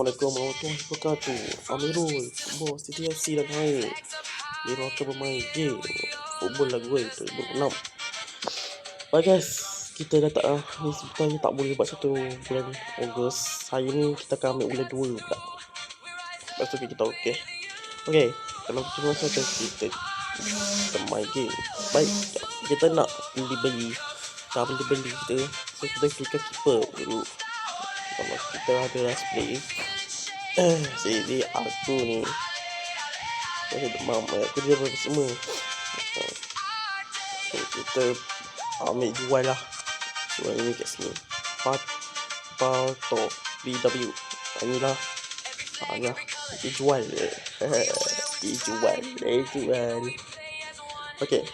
Assalamualaikum warahmatullahi wabarakatuh. Amirul, Bos CTFC dan hai. Di rota bermain game Football Lagu 2006. Baik guys, kita dah ni sebenarnya tak boleh buat satu bulan Ogos. Hari ni kita akan ambil bulan 2 pula. Lepas tu kita okey. Okey, kalau kita masa kita main game. Baik, kita nak beli. Tak beli kita. So kita klikkan keeper dulu. Kalau kita ada last play jadi aku ni saya demam, aku dia semua. Okay, kita ambil jual lah. Jual ni kat sini Pato BW inilah ya, dijual. dijual. Okay,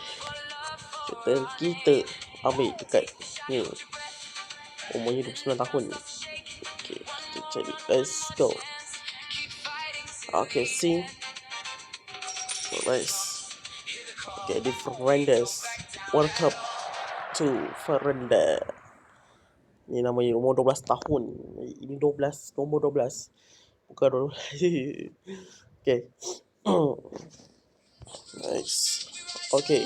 kita ambil dekat ni, umurnya 29 tahun. Okay, kita cari, let's go. Okay, see. Alright. Okay, di Fernandes. Welcome to Fernandes. Ini namanya umur 12 tahun. Ini 12, nomor 12. Bukan 12. Okay. Nice. Okay.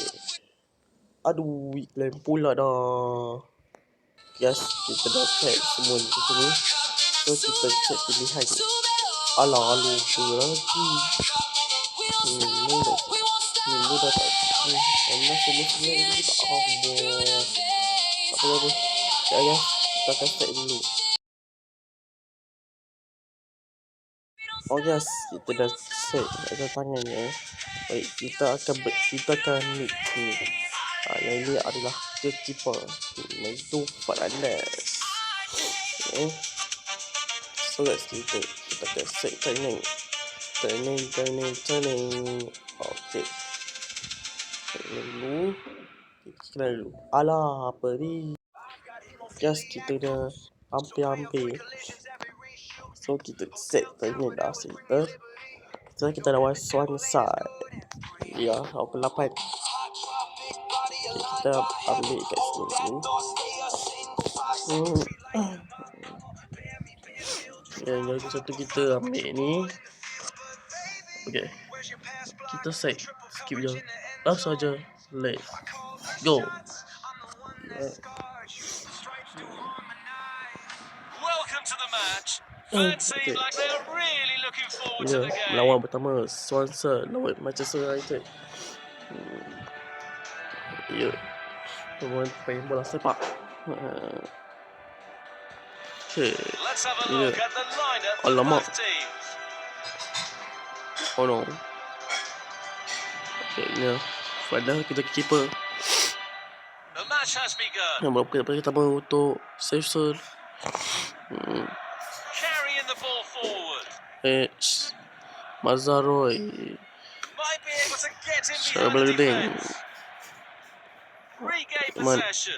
Aduh, iklan pula dah. Yes, kita dah check semua di sini. So, kita check pilihan. Alah, lupa lagi. Minggu dah tak. Allah semua lagi tak Allah. Apa. Ya, kita akan check dulu. Oh yes, kita dah set ada tangannya. Baik, kita akan ni. Yang ini adalah keeper. Itu Fernandes. Okay. So guys, kita akan set turning. Okay. Kita dulu. Alah, apa ni? Yes, kita dah hampir. So kita set turning dah center. So kita lawan Swansea. Ya, 8. Okay, kita ambil kat sini. Yang satu kita ambil ni. Okay, kita set. Skip je. Langsung saja. Let's go. Welcome to the match. Fans seem like they're really looking forward to the game. Lawan pertama Swansea lawan Manchester United. Ya. Pemain bola sepak. Okay. Let's have a look at the lineup for both teams. Oh no. Okay, ya. Padahal kita keeper. The match has begun. Yang pertama untuk save Carrying the ball forward. Mazaroy. Might be able to get in behind the defense. Regain possession.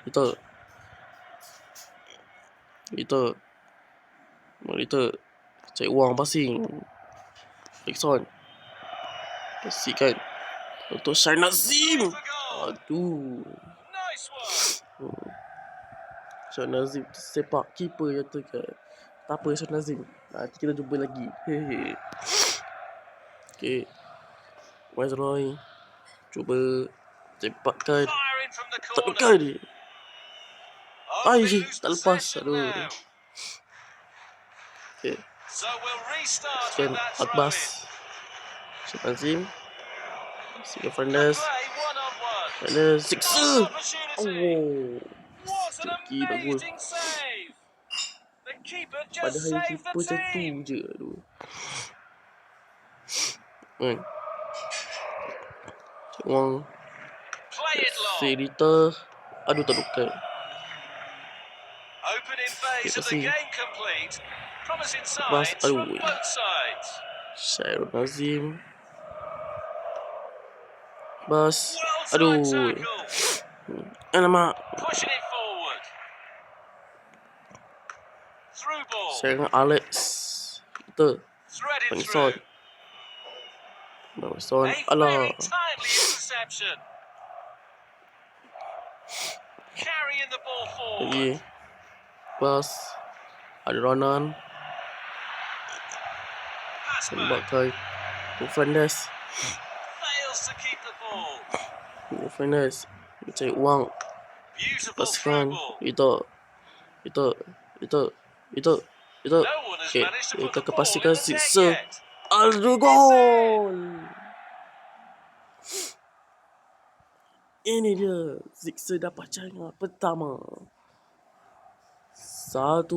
Kita cari uang passing. Rickson. Kasihkan untuk Sharnazim. Aduh. Nice one. Sharnazim sepak keeper yang tu kan. Tak apa Sharnazim. Nanti kita jumpa lagi. Okay. Mazroy cuba cepatkan. Tak lepas dia. Tak lepas. Aduh. Okay. Sekian Akbas. Sharnazim. Sika Fernandes. Sixer. Oh. Sticky bagus. Padahal keeper macam tu je. Aduh. Uang Serita. Aduh, tak bukan. Bas, aduh. Syairul Nazim. Bas. Aduh. Alamak. Saya dengan Alex. Kita Benson. Alah. Lagi. Bas. Ada Ronan. Tembakkan to Fernandes. Fails to keep the ball. Fernandes mencari uang. Beautiful through Lepaskan. ball. Itu. No one has Okay, managed to put kita the ball in kepastikan the net siksa. yet. Aduh, gol. Ini dia siksa dapat caringan pertama. 1-0.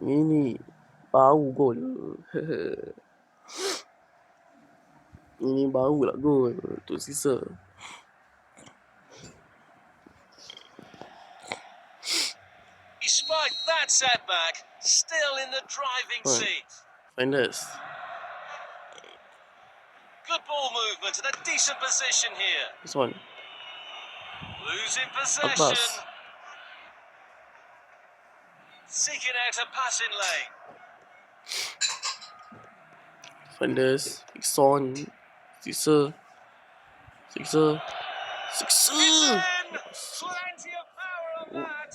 Ini baru gol. Ini baru lah gol untuk siksa. Despite that setback, still in the driving seat. Fernandes. Good ball movement and a decent position here. This one. Losing possession. Abbas. Seeking out a passing lane. Fernandes. Son. Siksa. Siksa. Siksa. It's in! Plenty of power on that.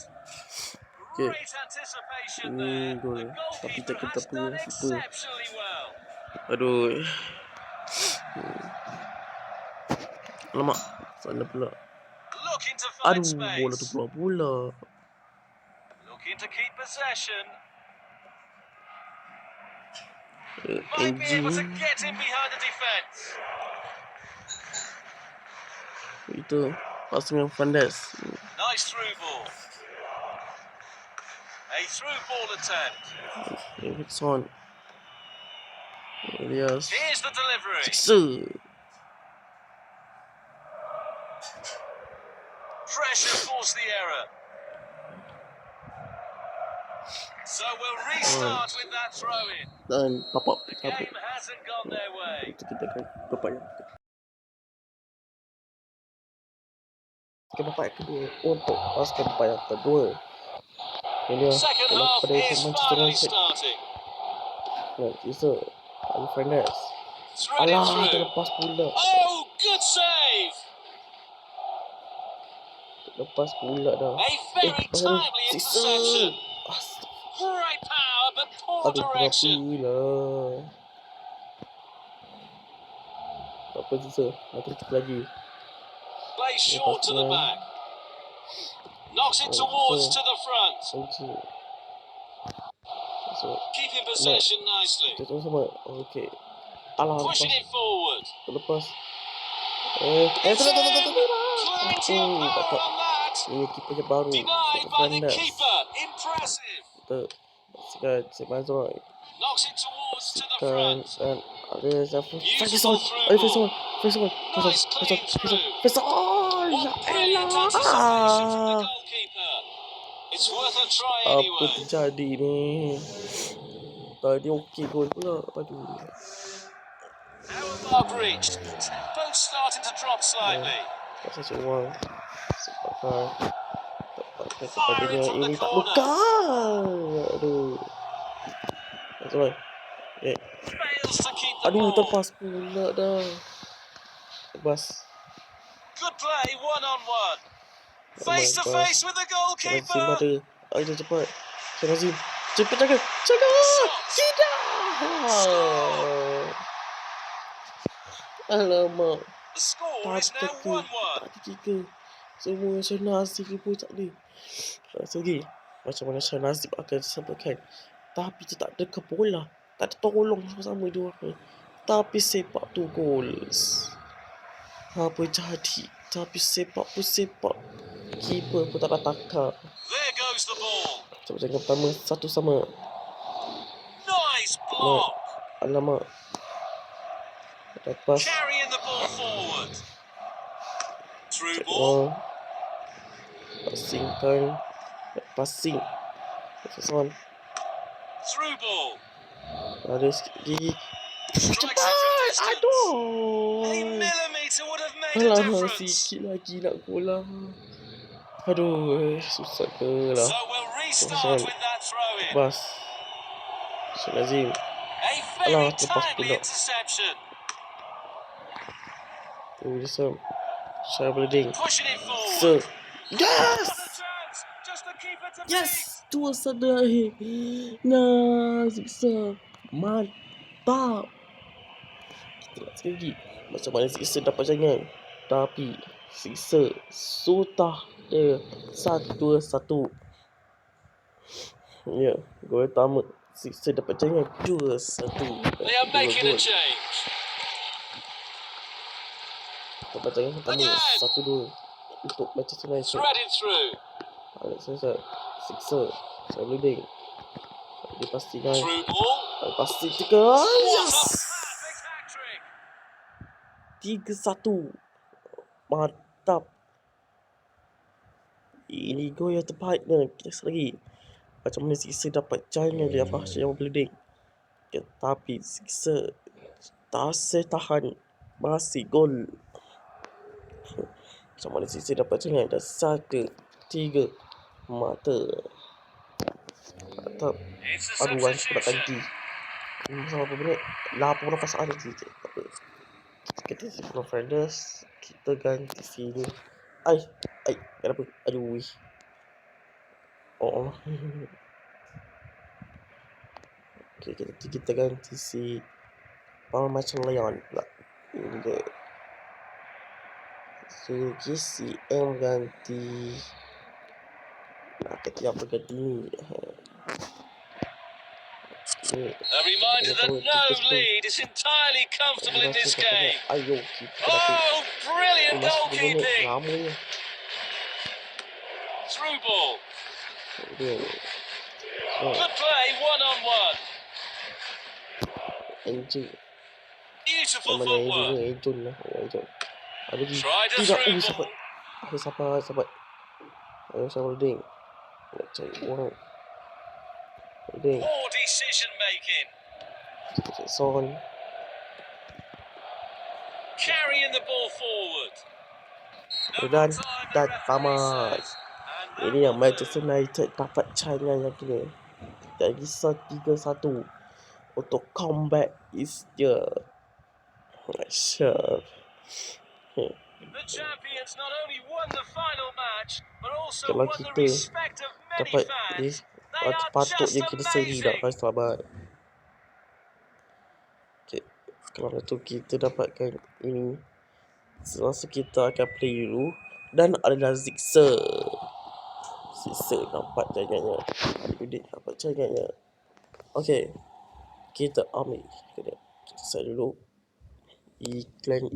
Okay. Great anticipation there. Gol. The Tapi goalkeeper tak has kita done punya super. exceptionally well. Aduh. Alamak. Sana pula. Looking to find Aduh, bola tu space. keluar pula. Looking to keep possession. Might be Engine. able to get in behind the defence. Itu. Passing yang Fernandes. Nice through ball. A through ball attempt. Son. Elias. Here's the delivery. Siksa. Pressure forced the error. So we'll restart with that throw in. Dan papak. The game hasn't gone their way. Itu kita akan papak yang kita papak yang kedua untuk paskan papak yang kedua. Ini dia Second bola half kepada is Manchester finally United. starting. Siksa. Ali Fernandes. Threaded Alah, through. terlepas pula. Oh, good save. Lepas pula dah. A very pasal timely siksa. interception. Astaga. Great power, but poor Aduh, direction. kenapa lah. Tak apa, siksa. Nanti kita lagi. Play short to the back. Knocks it towards to the front. Siksa. So, Keeping possession nicely. kita tengok sama. Okey. Alah, Pushing it forward. lepas. It's in. Tengok. Plenty of power on that. Ini kipernya baru. Denied by the Fernandes. keeper. Impressive. Kita pastikan Cik Mazroy. Knocks it towards to the Pastikan front. dan ada siapa? Beautiful Faisal. through Ayo ball. Faisal. Nice clean through. Faisal. What brilliant anticipation from the goalkeeper. It's worth a try Apa anyway. terjadi ni? Tadi okey gol pula. Aduh. Hour mark reached. Tempo starting to drop slightly. Pasal cik Wang. Sepatkan. Tepatkan Fire kepadanya. it from the Ini tak corner. bukan. Aduh. Mazroy. Fails to keep the Aduh, ball. terpas pula dah. Terpas. Good play, one-on-one. Oh Face to my face with the Nazim goalkeeper. ada. Ayo cepat. Nazim. Cepat jaga. Tidak. Alamak. The score is Tak now 1-1. ada kika. Semua Nazim pun tak ada. Lagi. Macam mana Nazim akan disampaikan. Tapi dia tak ada ke bola. Tak ada tolong sama-sama dia orang. Tapi sepak tu gol. Apa jadi? Tapi sepak pun sepak. Keeper pun tak ada takar. There goes the ball. Coba jaga pertama. Satu sama. Nice block. Alamak. Lepas. Carrying the ball forward. Through ball. Passingkan. Passing. First one. Through ball. Ada sikit lagi. Strikes it Cepat. from distance. Aduh. A millimetre would have made a Alah, difference. sikit lagi nak gol lah. Aduh, susah ke lah. So we'll restart with that throw in. Bas. Nazim. A very Alah, lepas timely pula. interception. Wilson. Syah Bleding. Pushing it So. forward. Yes! Chance. Just the keeper to Yes! beat. 2-1 akhir. Nah, siksa. Mantap. Kita lihat sekali lagi. Macam mana siksa dapat jangan. Tapi siksa sudah dia 1-1. Ya, gol pertama siksa dapat jangan 2-1. They are making a change. Dapat jangan pertama 1-2 untuk Manchester United. Threaded through. Alex Sensor siksa Sabluding. Dipastikan Through ball. pasti tiga. Yes, Perfect hat-trick. 3-1. Mantap. Ini gol yang terbaiknya. Kita lihat lagi macam mana siksa dapat jangan dia apa yang Sabluding. Tetapi siksa tak tahan, masih gol. Macam mana siksa dapat jangan dah 1-3 mata. Mantap. Aduan sudah ganti. Sama berapa minit? 80 pasal lagi. Kita Bruno Fernandes. Kita ganti sini. Kenapa? Aduh. Oh. Okay, kita ganti si Paul macam Leon pula. Ini dia. So, si M ganti. Nak kata apa ganti ni? A reminder that no lead is entirely comfortable in this game. Oh, brilliant goalkeeping. Through ball. Good play, one-on-one. Beautiful footwork. Tried a through ball. Sahabat. Ayo Sabluding. Nak cari orang. Poor decision making. Son. Carrying the ball forward. Dan tamat. Ini yang Manchester United dapat cangan yang kini. Dan risau 3-1 untuk comeback is dia. Sure. The champions not only won the final match, but also Kalau won the kita respect of many dapat fans. They are patutnya just kita seri dah. amazing. Selamat. Okay. Kalau itu kita dapatkan ini, semasa kita akan play dulu. Dan adalah Siksa dapat jangannya. Adik dapat jangannya. Okay, kita ambil. Kita set dulu. Iklan.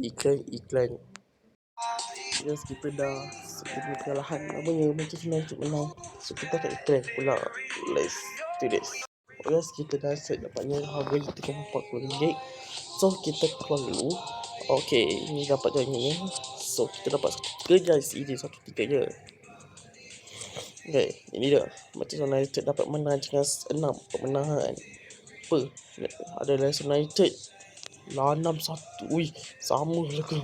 Yes, kita dah seperti kekalahan. Namanya Manchester United menang. So kita akan iklan pula. Let's do this. Yes, kita dah set dapatnya harga RM40. So kita keluar dulu. Okay, ini dapat jangannya. So kita dapat 1-3 guys. Ini 1-3 je. Okay, ini dia. Manchester United dapat menang dengan 6 kemenangan. Apa? Ada Leicester United 6-1. Ui, sama lah kan.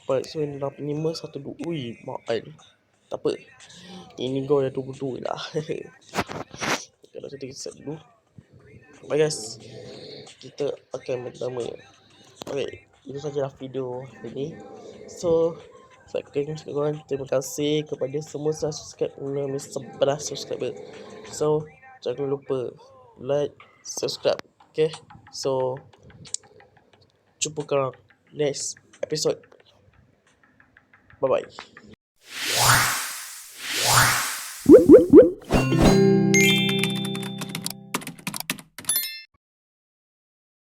Baik, so ini 5-1-2. Ui, makan. Tak apa. Ini gol dah 2-2 lah. Kalau kita set dulu. Baik guys, kita akan pertama. Okay, itu sajalah video ini. So, terima kasih kepada semua yang subscribe. Kami 11 subscriber. So, jangan lupa like, subscribe. Okay, so jumpa korang next episode. Bye bye.